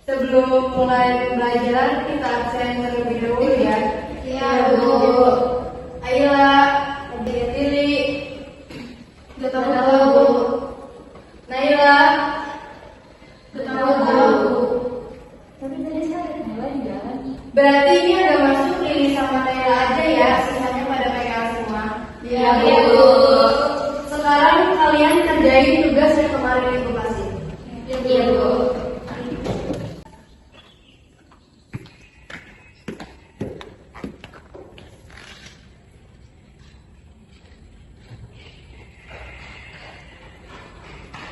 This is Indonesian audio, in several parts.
Sebelum mulai pembelajaran, kita absen terlebih dahulu ya. Iya, Bu. Ayolah, adik Lili. Udah tahu, Bu. Naila. Udah tahu, Bu. Berarti ini udah masuk Lili sama Naila aja ya, sisanya pada PKL semua. Iya, Bu. Sekarang kalian kerjain tugas yang kemarin Ibu kasih. Iya, Bu.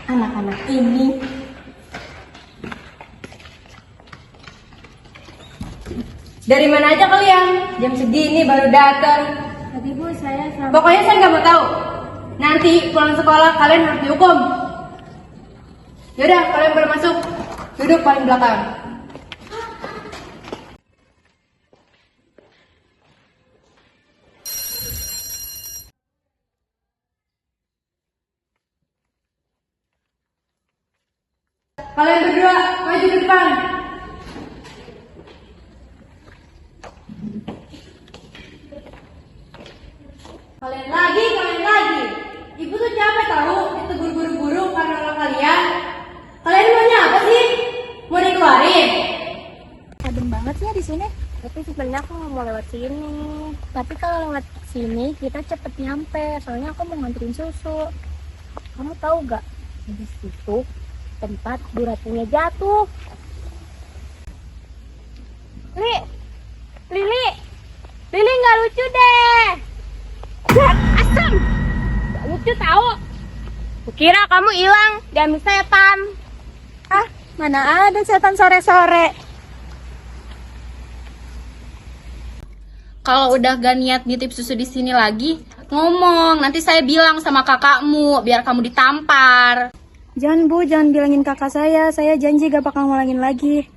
Anak-anak ini dari mana aja kalian? Jam segini baru datang. Tadi Bu, saya sama... Pokoknya saya nggak mau tahu. Nanti pulang sekolah kalian harus dihukum. Yaudah, kalian boleh masuk. Duduk paling belakang. Kalian berdua maju ke depan. Kalian lagi. Ibu tuh capek tahu ditegur guru-guru karena olah kalian. Kalian maunya apa sih? Mau dikeluarin? Adem banget sih ya di sini. Tapi sebenarnya aku nggak mau lewat sini. Tapi kalau lewat sini kita cepet nyampe. Soalnya aku mau nganterin susu. Kamu tahu gak? Di situ tempat Bu Ratunya jatuh. Lili nggak lucu deh. Asem, nggak lucu tahu. Kukira kamu hilang diambil setan. Ah, mana ada setan sore-sore. Kalau udah gak niat nitip susu di sini lagi, ngomong. Nanti saya bilang sama kakakmu biar kamu ditampar. Jangan Bu, jangan bilangin kakak saya janji gak bakal ngulangin lagi.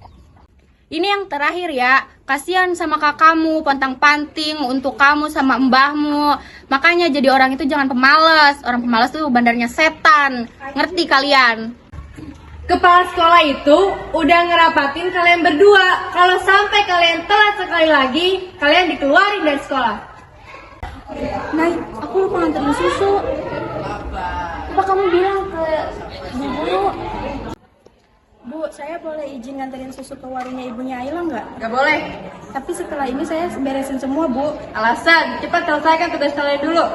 Ini yang terakhir ya. Kasihan sama kakakmu, pantang-panting untuk kamu sama mbahmu. Makanya jadi orang itu jangan pemalas. Orang pemalas tuh bandarnya setan. Ngerti kalian? Kepala sekolah itu udah ngerapatin kalian berdua. Kalau sampai kalian telat sekali lagi, kalian dikeluarin dari sekolah. Nay, aku lupa nganterin susu. Apa kamu bilang ke Bu Guru? Bu, saya boleh izin nganterin susu ke warungnya ibunya Ayla nggak? Gak boleh. Tapi setelah ini saya beresin semua, Bu. Alasan, cepat selesaikan tugas kalian dulu.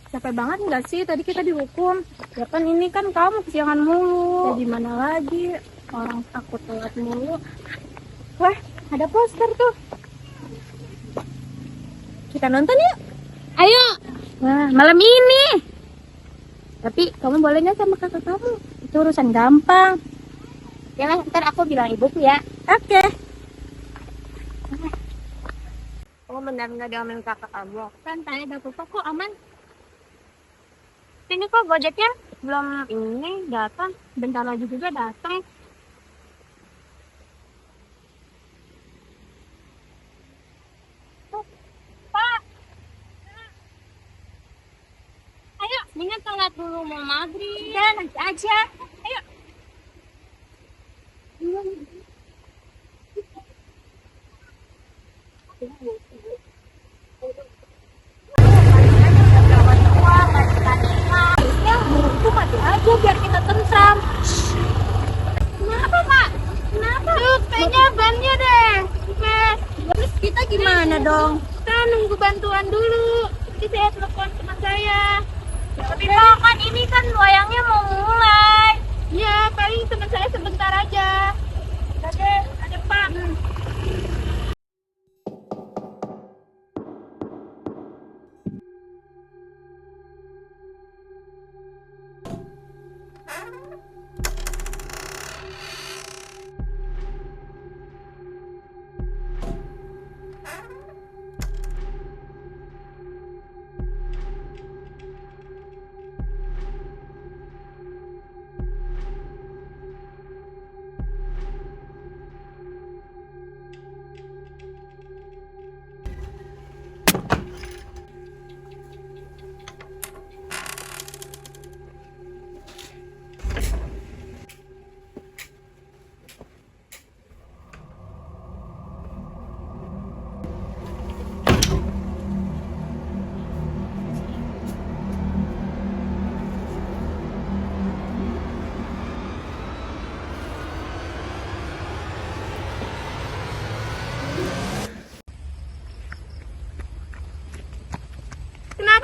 Capek banget nggak sih? Tadi kita dihukum. Ya kan ini kan kamu kesiangan mulu. Ya gimana lagi? Orang takut telat mulu. Wah, ada poster tuh. Kita nonton yuk. Ayo. Wah, malam ini. Tapi kamu boleh nggak sama kakak kamu? Itu urusan gampang. Ya lah, ntar aku bilang ibuku ya. Oke. Oh, benar nggak diomelin kakak kamu? Santai, ada apa kok aman. Ini kok Gojeknya belum ini datang, bentar lagi juga datang. Pak, ayo, mendingan telat dulu mau maghrib. Ya, nanti aja. Ayo. Burungku mati aja biar kita tentram. Kenapa Pak? Kenapa? Kayaknya bannya deh. Terus kita gimana dong? Kita nunggu bantuan dulu. Nanti saya telepon teman saya. Tapi Pak, kan ini kan wayangnya mau mulai. Ya, paling teman saya sebentar aja. Oke, ada Pak.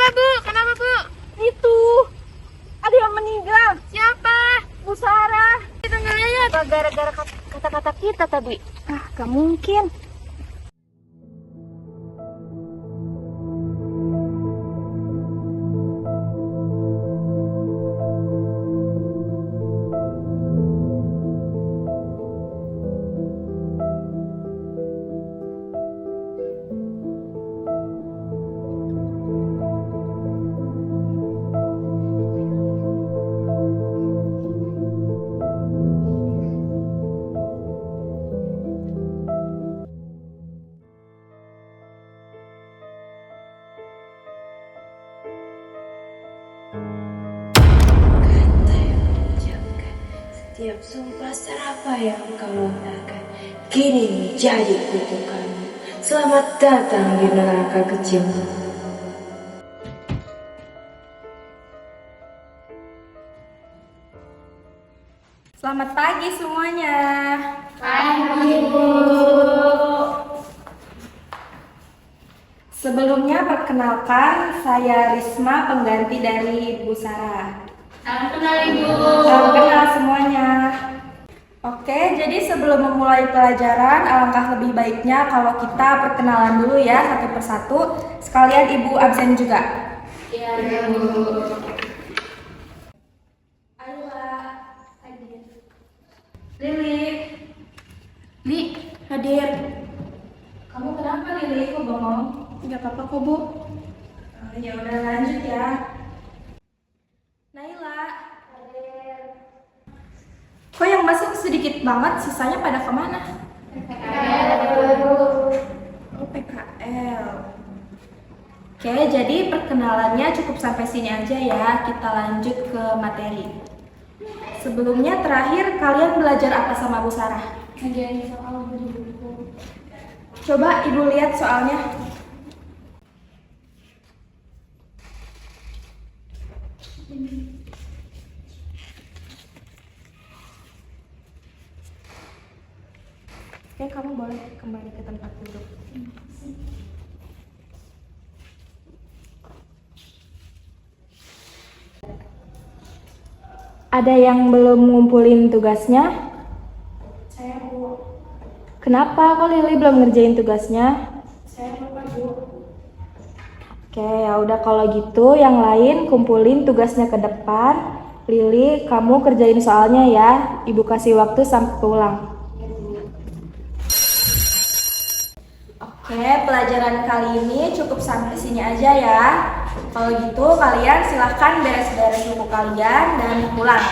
Kenapa Bu? Kenapa Bu? Itu ada yang meninggal. Siapa? Bu Sarah. Kita nggak lihat. Gara-gara kata-kata kita tadi. Ah, gak mungkin. Setiap sumpah serapah yang kau lontarkan kini menjadi kutukanmu. Selamat datang di neraka kecilmu. Selamat pagi semuanya. Sebelumnya perkenalkan, saya Risma, pengganti dari Bu Sarah. Salam kenal Ibu. Salam kenal semuanya. Oke, jadi sebelum memulai pelajaran, alangkah lebih baiknya kalau kita perkenalan dulu ya satu persatu. Sekalian Ibu absen juga. Iya Bu. Ayla, hadir. Lili, Li, hadir. Kamu kenapa Lili? Kok bengong? nggak apa-apa kok Bu. Ya udah lanjut ya. Naila, hadir. Kok yang masuk sedikit banget, sisanya pada kemana? Oh, PKL. Oke, jadi perkenalannya cukup sampai sini aja ya. Kita lanjut ke materi. Sebelumnya terakhir kalian belajar apa sama Bu Sarah? Ngajarin soal di buku. Coba Ibu lihat soalnya. Oke, kamu boleh kembali ke tempat duduk. Ada yang belum ngumpulin tugasnya? Saya Bu. Kenapa kok Lili belum ngerjain tugasnya? Saya lupa Bu. Oke, ya udah kalau gitu yang lain kumpulin tugasnya ke depan. Lili, kamu kerjain soalnya ya. Ibu kasih waktu sampai pulang. Oke, pelajaran kali ini cukup sampai sini aja ya. Kalau gitu kalian silahkan beres-beres buku kalian dan pulang.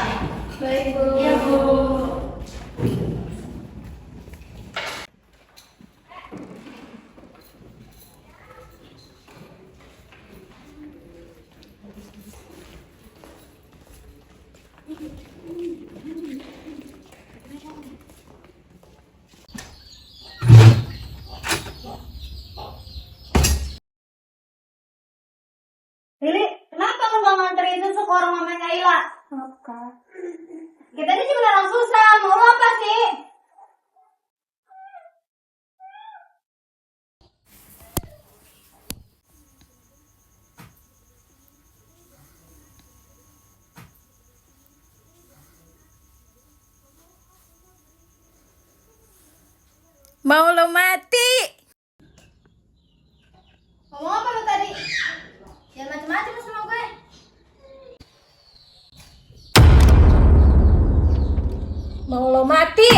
Baik Bu. Iya Bu. Lili, kenapa kamu gak nganterin susu ke orang mamanya Naila? Apa? Kita ini cuma orang susah, mau lo apa sih? Mau lo mati? Ngomong apa lo tadi? Jangan macem-macem sama gue. Mau lo mati?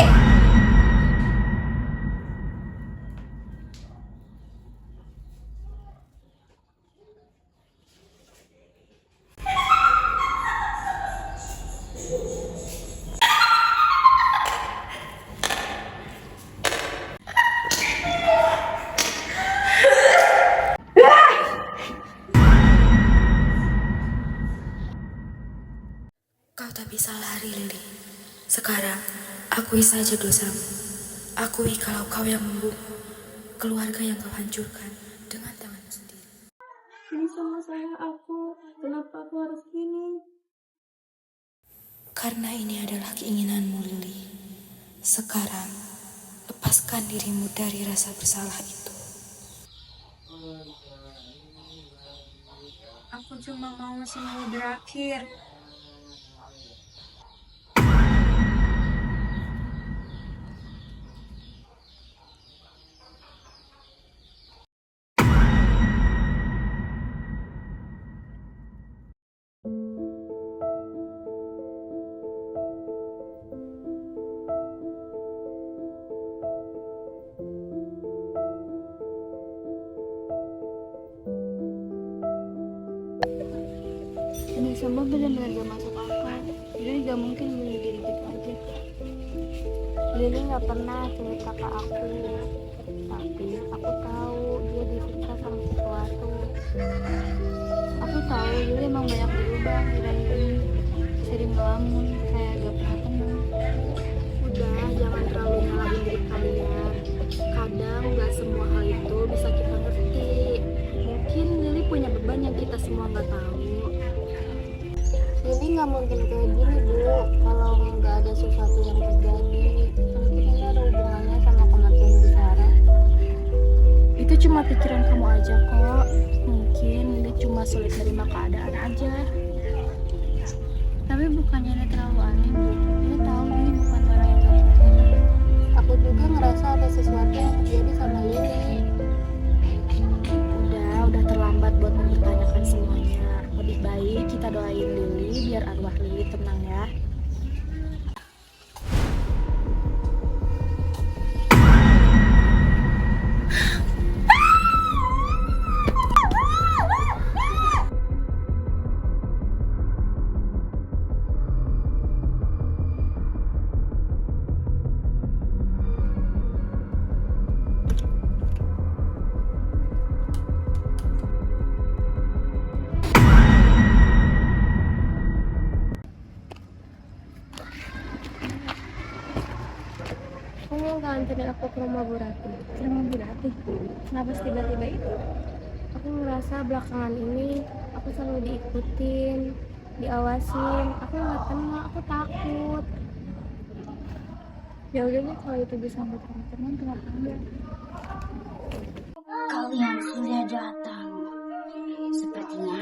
Kau tak bisa lari, Lili. Sekarang, akui saja dosamu. Akui kalau kau yang membunuh keluarga yang kau hancurkan dengan tanganmu sendiri. Ini sama saya aku. Kenapa aku harus gini? Karena ini adalah keinginanmu, Lili. Sekarang, lepaskan dirimu dari rasa bersalah itu. Aku cuma mau semua berakhir. Ini semua benar-benar gak masuk akal. Lili gak mungkin bunuh diri gitu aja. Lili gak pernah cerita ke aku, tapi aku tahu dia disiksa sama sesuatu. Aku tahu Lili emang banyak berubah akhir-akhir ini, sering ngelamun, kayak gak pernah tenang. Udah, jangan terlalu nyalahin diri kalian. Kadang gak semua hal itu bisa kita ngerti. Mungkin Lili punya beban yang kita semua gak tahu. Lili nggak mungkin kayak gini, Bu, kalau nggak ada sesuatu yang terjadi. Mungkin ini ada hubungannya sama kematian Bu Sarah. Itu cuma pikiran kamu aja kok. Mungkin Lili cuma sulit menerima keadaan aja. Tapi bukannya ini terlalu aneh, Bu. Lili tahu Lili bukan orang yang terlalu. Aku juga ngerasa ada sesuatu yang terjadi sama Lili. Udah terlambat buat mempertanyakan semuanya. Lebih baik kita doain Lili biar arwah Lili tenang ya. Kamu nggak anterin aku ke rumah Bu Rati? Ke rumah Bu Rati? Kenapa tiba-tiba itu? Aku ngerasa belakangan ini aku selalu diikutin, diawasin. Aku nggak tenang, aku takut. Ya udah deh, kalau itu bisa buat kamu tenang, kenapa enggak? Kalian sudah datang. Sepertinya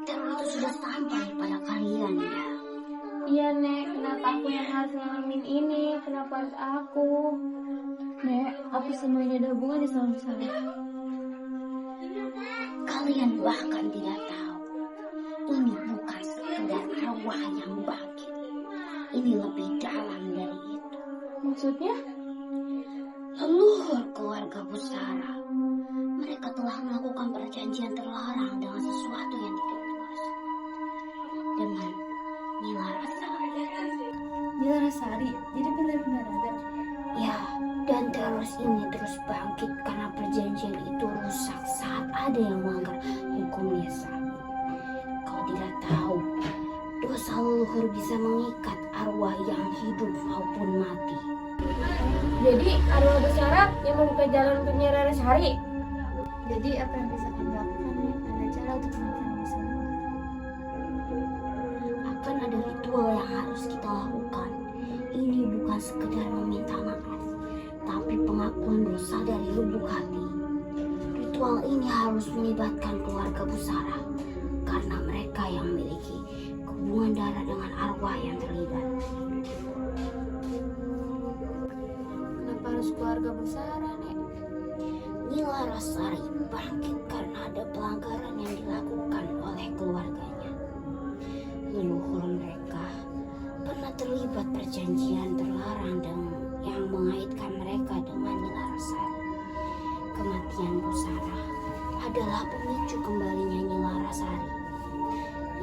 teror itu sudah sampai pada kalian ya. Iya Nek, kenapa aku yang harus ngalamin ini? Kenapa harus aku? Nek, apa semuanya ada hubungan sama saya? Kalian bahkan tidak tahu. Ini bukan sekedar arwah yang bangkit. Ini lebih dalam dari itu. Maksudnya? Leluhur keluarga Busara. Mereka telah melakukan perjanjian terlarang dengan sesuatu yang tidak puas. Dengan Nila Rasari. Nila Rasari, jadi benar-benar ada. Ya, dan terus ini terus bangkit karena perjanjian itu rusak saat ada yang melanggar hukum Nisa. Kau tidak tahu, dosa leluhur bisa mengikat arwah yang hidup maupun mati. Jadi arwah Busara yang membuka jalan untuk Nyi Rasari. Jadi apa yang bisa kami lakukan nih? Ada cara untuk menemukan masalah. Akan ada ritual yang harus kita lakukan. Ini bukan sekedar meminta maaf, tapi pengakuan dosa dari lubuk hati. Ritual ini harus melibatkan keluarga Busara, karena mereka yang memiliki hubungan darah dengan arwah yang terlibat. Kenapa harus keluarga Busara, Nek? Nila Rasari bangkit karena ada pelanggaran yang dilakukan oleh keluarganya. Leluhur mereka pernah terlibat perjanjian terlarang yang mengaitkan mereka dengan Nila Rasari. Kematian Busara adalah pemicu kembalinya Nila Rasari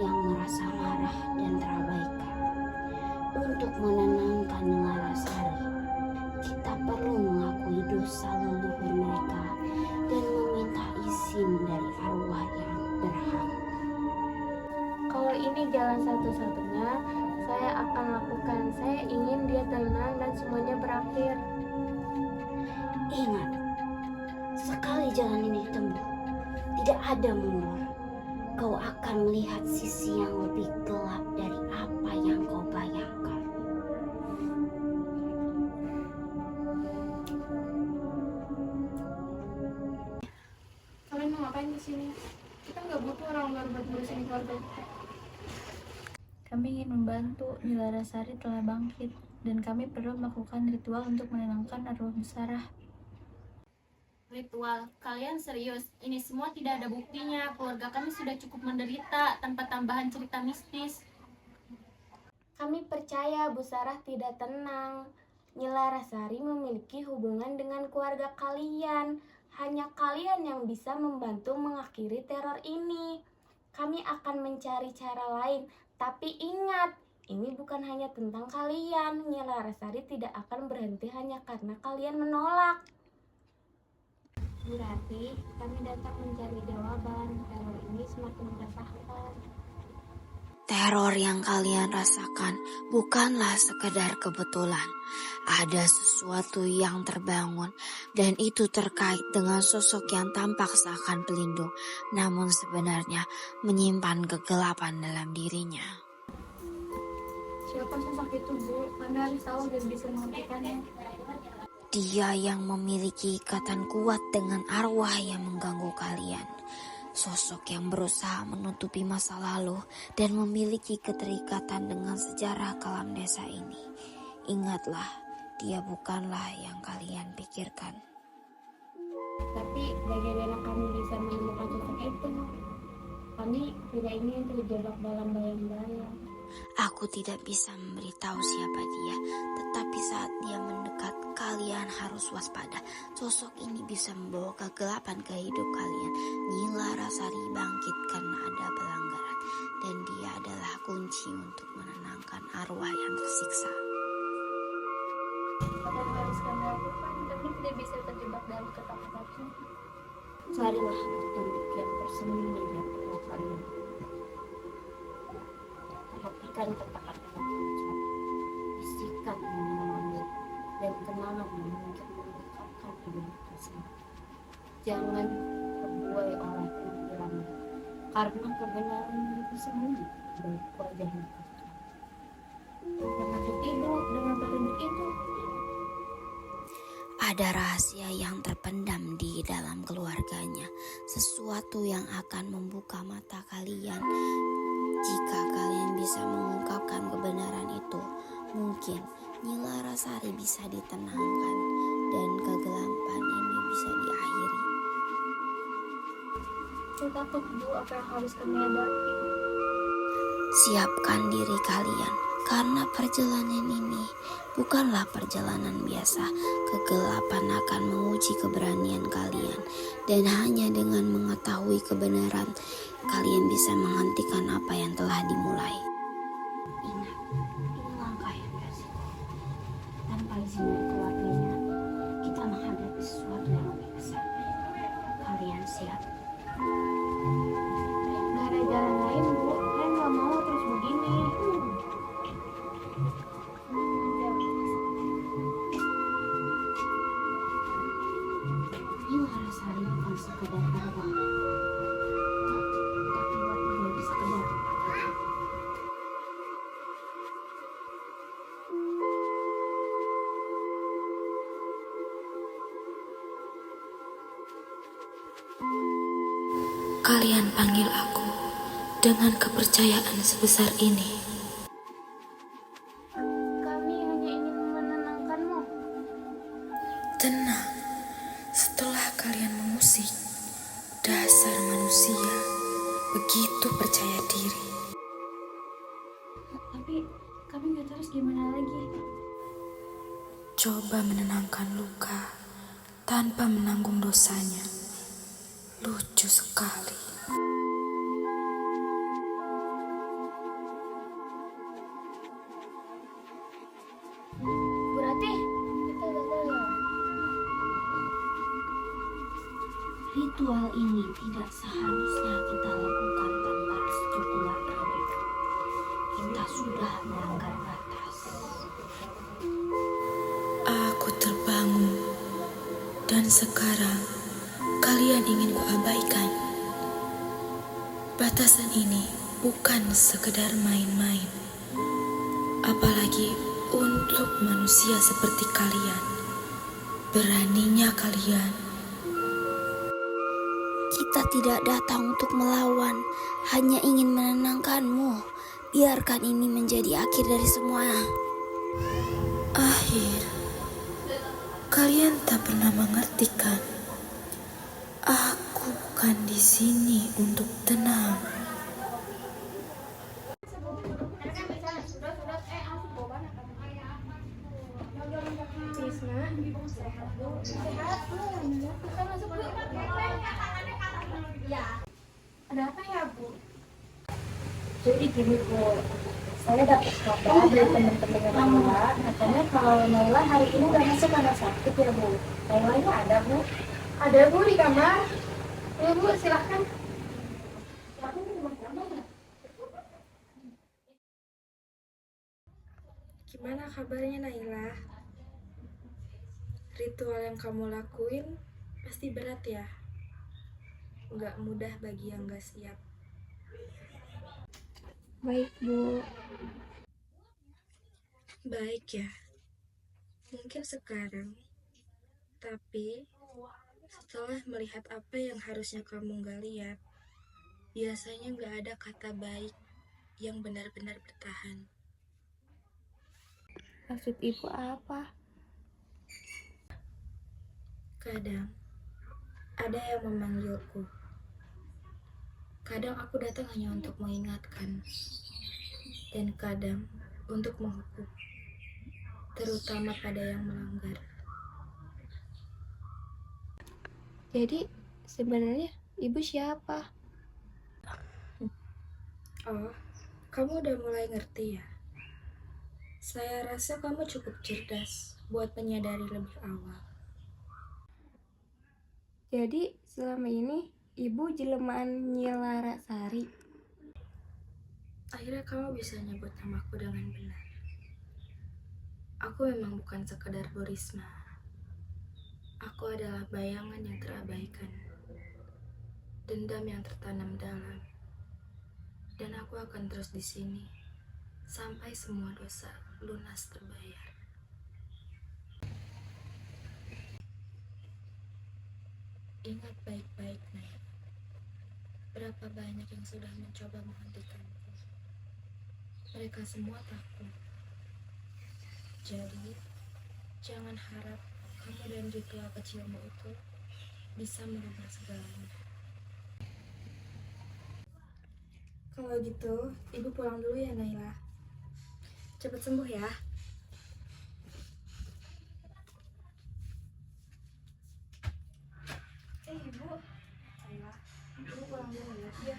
yang merasa marah dan terabaikan. Untuk menenangkan Nila Rasari, kita perlu mengakui dosa leluhur mereka dan meminta izin dari arwah yang berhak. Kalau ini jalan satu-satunya, saya akan lakukan. Saya ingin dia tenang dan semuanya berakhir. Ingat, sekali jalan ini ditempuh, tidak ada mundur. Kau akan melihat sisi yang lebih gelap dari apa yang kau bayangkan. Kalian mau ngapain di sini? Kita nggak butuh orang luar buat ngurusin keluarga kita. Kami ingin membantu. Nilarasari telah bangkit, dan kami perlu melakukan ritual untuk menenangkan arwah Busarah. Ritual, kalian serius? Ini semua tidak ada buktinya. Keluarga kami sudah cukup menderita tanpa tambahan cerita mistis. Kami percaya Busarah tidak tenang. Nilarasari memiliki hubungan dengan keluarga kalian. Hanya kalian yang bisa membantu mengakhiri teror ini. Kami akan mencari cara lain. Tapi ingat, ini bukan hanya tentang kalian. Nilarasari tidak akan berhenti hanya karena kalian menolak. Bu Rati, kami datang mencari jawaban. Teror ini semakin meresahkan. Teror yang kalian rasakan bukanlah sekedar kebetulan. Ada sesuatu yang terbangun dan itu terkait dengan sosok yang tampak seakan pelindung, namun sebenarnya menyimpan kegelapan dalam dirinya. Siapa sosok itu, Bu? Kami harus tahu dan bisa menghentikannya. Dia yang memiliki ikatan kuat dengan arwah yang mengganggu kalian. Sosok yang berusaha menutupi masa lalu dan memiliki keterikatan dengan sejarah kelam desa ini. Ingatlah, dia bukanlah yang kalian pikirkan. Tapi bagaimana kami bisa menemukan sosok itu? Kami tidak ingin terjebak dalam bayang-bayang. Aku tidak bisa memberitahu siapa dia, tetapi saat dia mendekat, kalian harus waspada. Sosok ini bisa membawa kegelapan ke hidup kalian. Nilarasari bangkit karena ada pelanggaran, dan dia adalah kunci untuk menenangkan arwah yang tersiksa. Apa yang harus kami lakukan? Kami tidak bisa terjebak dalam ketakutan. Carilah petunjuk yang tersembunyi di arwah kalian. Perhatikan kata-kata mengucap, bisikan yang menemani, dan kenangan yang mungkin mendekatkan hidup tersebut. Jangan terbuai oleh pikiran, karena kebenaran yang tersembunyi dari wajah yang tertutup. Termasuk ibu dengan petunjuk itu. Ada rahasia yang terpendam di dalam keluarganya, sesuatu yang akan membuka mata kalian. Jika kalian bisa mengungkapkan kebenaran itu, mungkin Nilarasari bisa ditenangkan dan kegelapan ini bisa diakhiri. Saya takut, Bu, apa yang harus kami hadapi. Siapkan diri kalian, karena perjalanan ini bukanlah perjalanan biasa. Kegelapan akan menguji keberanian kalian, dan hanya dengan mengetahui kebenaran, kalian bisa menghentikan apa yang telah dimulai. Ingat, ini langkah yang beresiko. Tanpa izin dari keluarganya, kita menghadapi sesuatu yang lebih besar. Kalian siap? Gak ada jalan lain, Bu. Saya nggak mau terus begini. Nilarasari bukan sekedar arwah, tapi lebih dari sekedar kata. Kalian panggil aku dengan kepercayaan sebesar ini. Kami hanya ingin menenangkanmu. Tenang, setelah kalian mengusik, dasar manusia begitu percaya diri. Tapi kami nggak tahu harus gimana lagi. Coba menenangkan luka tanpa menanggung dosanya. Lucu sekali. Bu Rati, Ritual ini tidak seharusnya kita lakukan tanpa restu keluarganya. Kita sudah melanggar batas. Aku terbangun, dan sekarang kalian ingin kuabaikan. Batasan ini bukan sekedar main-main, apalagi untuk manusia seperti kalian. Beraninya kalian. Kita tidak datang untuk melawan, hanya ingin menenangkanmu. Biarkan ini menjadi akhir dari semuanya. Akhir. Kalian tak pernah mengerti kan? Aku bukan di sini untuk tenang. Ada apa ya, Bu? Jadi gini, Bu. Saya dapat kabar dari teman-teman Naila, katanya kalau Naila hari ini udah masuk karena sakit ya, Bu. Nailanya ada, Bu? Ada, Bu, di kamar. Ya, Bu, silahkan. Gimana kabarnya, Naila? Ritual yang kamu lakuin pasti berat ya? Nggak mudah bagi yang nggak siap. Baik, Bu. Baik ya, mungkin sekarang. Tapi setelah melihat apa yang harusnya kamu nggak lihat, biasanya nggak ada kata baik yang benar-benar bertahan. Maksud Ibu apa? Kadang ada yang memanggilku. Kadang aku datang hanya untuk mengingatkan, dan kadang untuk menghukum, terutama pada yang melanggar. Jadi, sebenarnya Ibu siapa? Oh, kamu udah mulai ngerti ya? Saya rasa kamu cukup cerdas buat menyadari lebih awal. Jadi, selama ini Ibu jelemaan Nyi Larasari. Akhirnya kamu bisa nyebut namaku dengan benar. Aku memang bukan sekedar Bu Risma. Aku adalah bayangan yang terabaikan, dendam yang tertanam dalam, dan aku akan terus di sini sampai semua dosa lunas terbayar. Ingat baik-baik, Nay. Berapa banyak yang sudah mencoba menghentikanku. Mereka semua takut. Jadi, jangan harap kamu dan ritual kecilmu itu bisa merubah segalanya. Kalau gitu, Ibu pulang dulu ya, Naila. Cepat sembuh ya. Ibu. Naila, Ibu pulang dulu ya. Iya.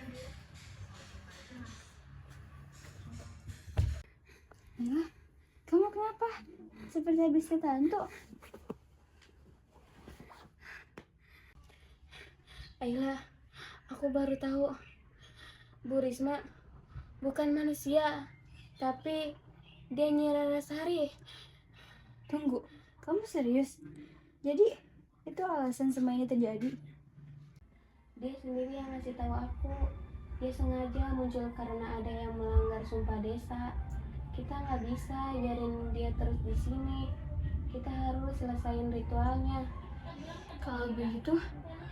Naila, kamu kenapa? Seperti habis tertantuk. Ayla, aku baru tahu Bu Risma bukan manusia, tapi dia Nyi Larasari. Tunggu, kamu serius? Jadi itu alasan semua ini terjadi? Dia sendiri yang ngasih tahu aku. Dia sengaja muncul karena ada yang melanggar sumpah desa. Kita nggak bisa biarin dia terus di sini. Kita harus selesain ritualnya. Kalau begitu,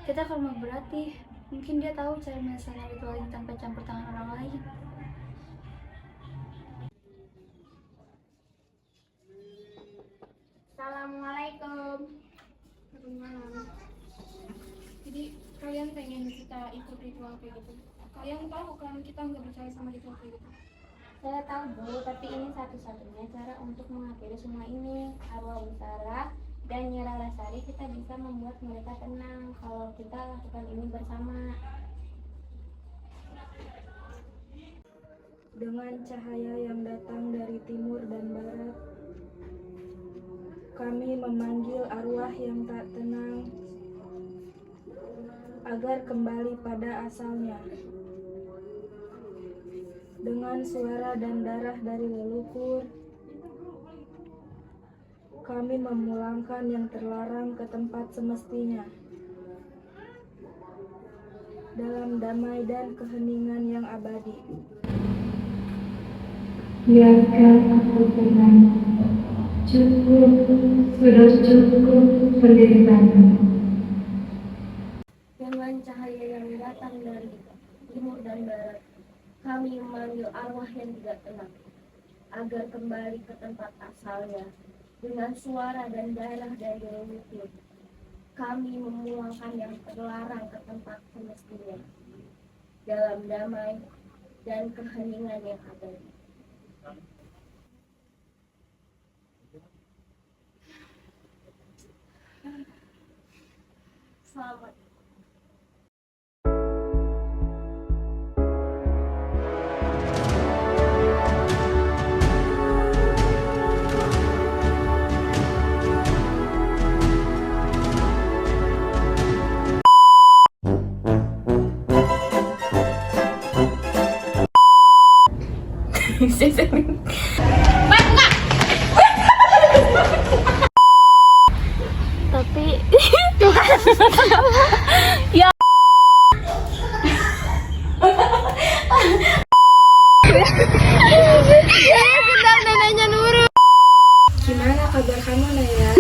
kita ke rumah berarti. Mungkin dia tahu cara menyelesaikan ritual ini tanpa campur tangan orang lain. Assalamualaikum. Malam. Jadi kalian pengen kita ikut ritual kayak gitu? Kalian tahu kan kita nggak percaya sama ritual kayak gitu? Saya tahu, Bu, tapi ini satu-satunya cara untuk mengakhiri semua ini. Arwah Utara dan Nyi Larasari, kita bisa membuat mereka tenang kalau kita lakukan ini bersama. Dengan cahaya yang datang dari timur dan barat, kami memanggil arwah yang tak tenang agar kembali pada asalnya. Dengan suara dan darah dari leluhur, kami memulangkan yang terlarang ke tempat semestinya. Dalam damai dan keheningan yang abadi. Biarkan aku tenang. Cukup, sudah cukup penderitaan. Yang dengan cahaya yang datang dari timur dan barat. Kami memanggil arwah yang tidak tenang agar kembali ke tempat asalnya. Dengan suara dan darah dari leluhur, kami memulangkan yang terlarang ke tempat semestinya dalam damai dan keheningan yang abadi. Selamat. Tapi Gimana kabar kamu, Naya?